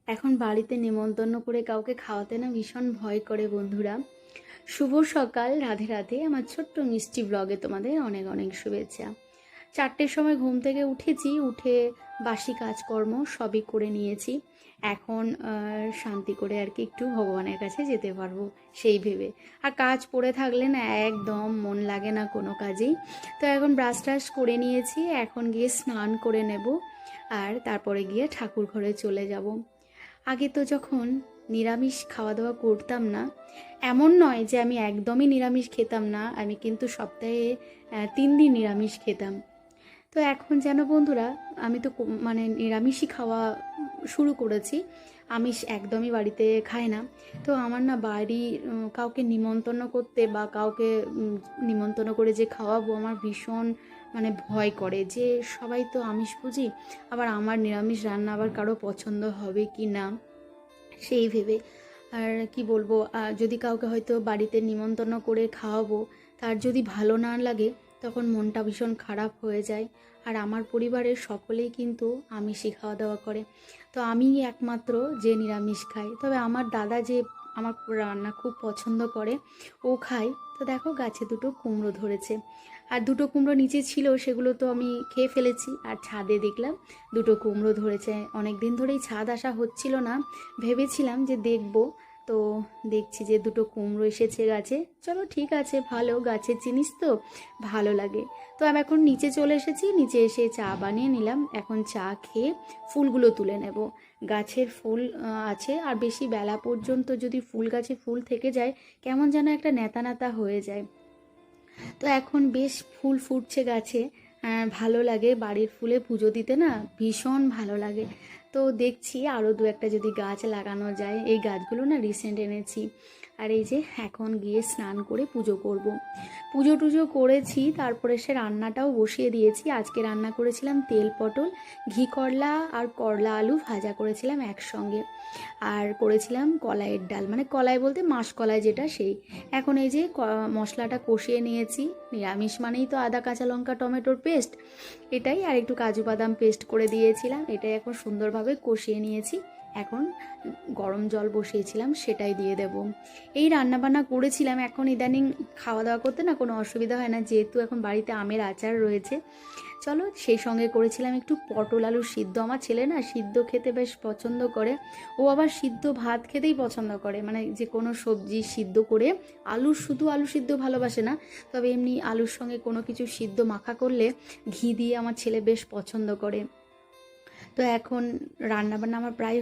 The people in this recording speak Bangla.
এখন বাড়িতে নেমন্তন্ন করে কাউকে খাওয়াতে না ভীষণ ভয় করে বন্ধুরা। শুভ সকাল, রাধে রাধে। আমার ছোট্ট মিষ্টি ব্লগে তোমাদের অনেক অনেক শুভেচ্ছা। 4টের সময় ঘুম থেকে উঠেছি, উঠে বাসি কাজকর্ম সবই করে নিয়েছি। এখন শান্তি করে আর কি একটু ভগবানের কাছে যেতে পারবো সেই ভেবে। আর কাজ পড়ে থাকলে না একদম মন লাগে না কোনো কাজেই। তো এখন ব্রাশ ট্রাশ করে নিয়েছি, এখন গিয়ে স্নান করে নেব আর তারপরে গিয়ে ঠাকুর ঘরে চলে যাব। আগে তো যখন নিরামিষ খাওয়া দাওয়া করতাম না, এমন নয় যে আমি একদমই নিরামিষ খেতাম না, আমি কিন্তু সপ্তাহে 3 দিন নিরামিষ খেতাম। তো এখন যেন বন্ধুরা আমি তো মানে নিরামিষই খাওয়া শুরু করেছি। আমিষ একদমই বাড়িতে খাই না। তো আমার না বাড়ি কাউকে নিমন্ত্রণ করতে বা কাউকে নিমন্ত্রণ করে যে খাওয়াবো আমার ভীষণ মানে ভয় করে, যে সবাই তো আমিষ বুঝি, আবার আমার নিরামিষ রান্না আবার কারো পছন্দ হবে কি না সেই ভেবে। আর কি বলবো, যদি কাউকে হয়তো বাড়িতে নিমন্ত্রণ করে খাওয়াবো, তার যদি ভালো না লাগে তখন মনটা ভীষণ খারাপ হয়ে যায়। আর আমার পরিবারের সকলেই কিন্তু আমিষই খাওয়া দাওয়া করে, তো আমি একমাত্র যে নিরামিষ খাই। তবে আমার দাদা যে আমার রান্না খুব পছন্দ করে, ও খায়। তো দেখো গাছে 2টো কুমড়ো ধরেছে, আর 2টো কুমড়ো নিচে ছিল, সেগুলো তো আমি খেয়ে ফেলেছি। আর ছাদে দেখলাম 2টো কুমড়ো ধরেছে। অনেক দিন ধরেই ছাদ আসা হচ্ছিল না, ভেবেছিলাম যে দেখব। তো দেখছি যে 2টো কুমড়ো এসেছে গাছে। চলো ঠিক আছে, ভালো, গাছের জিনিস তো ভালো লাগে। তো আমি এখন নিচে চলে এসেছি, নিচে এসে চা বানিয়ে নিলাম। এখন চা খেয়ে ফুলগুলো তুলে নেব। গাছের ফুল আছে, আর বেশি বেলা পর্যন্ত যদি ফুল গাছে ফুল থেকে যায় কেমন যেন একটা নেতা নেতা হয়ে যায়। তো এখন বেশ ফুল ফুটছে গাছে, ভালো লাগে। বাড়ির ফুলে পুজো দিতে না ভীষণ ভালো লাগে। তো দেখছি আরও 2-একটা যদি গাছ লাগানো যায়। এই গাছগুলো না রিসেন্ট এনেছি। আর এই যে এখন গিয়ে স্নান করে পুজো করব। পুজো টুজো করেছি, তারপরে সে রান্নাটাও বসিয়ে দিয়েছি। আজকে রান্না করেছিলাম তেল পটল, ঘি করলা আর করলা আলু ভাজা করেছিলাম একসঙ্গে। আর করেছিলাম কলাইয়ের ডাল, মানে কলাই বলতে মাসকলাই যেটা সেই। এখন এই যে মশলাটা কষিয়ে নিয়েছি। নিরামিষ মানেই তো আদা কাঁচা লঙ্কা টমেটোর পেস্ট, এটাই। আর একটু কাজু বাদাম পেস্ট করে দিয়েছিলাম, এটাই এখন সুন্দরভাবে কষিয়ে নিয়েছি। এখন গরম জল বসিয়েছিলাম, সেটাই দিয়ে দেব। এই রান্নাবান্না করেছিলাম। এখন ইদানিং খাওয়া দাওয়া করতে না কোনো অসুবিধা হয় না, যেহেতু এখন বাড়িতে আমের আচার রয়েছে। চলো, সেই সঙ্গে করেছিলাম একটু পটল আলু সিদ্ধ। আমার ছেলে না সিদ্ধ খেতে বেশ পছন্দ করে, ও আবার সিদ্ধ ভাত খেতেই পছন্দ করে, মানে যে কোনো সবজি সিদ্ধ করে। শুধু আলু সিদ্ধ ভালোবাসে না, তবে এমনি আলুর সঙ্গে কোনো কিছু সিদ্ধ মাখা করলে ঘি দিয়ে আমার ছেলে বেশ পছন্দ করে। তো এখন রান্নাবান্না আমার প্রায়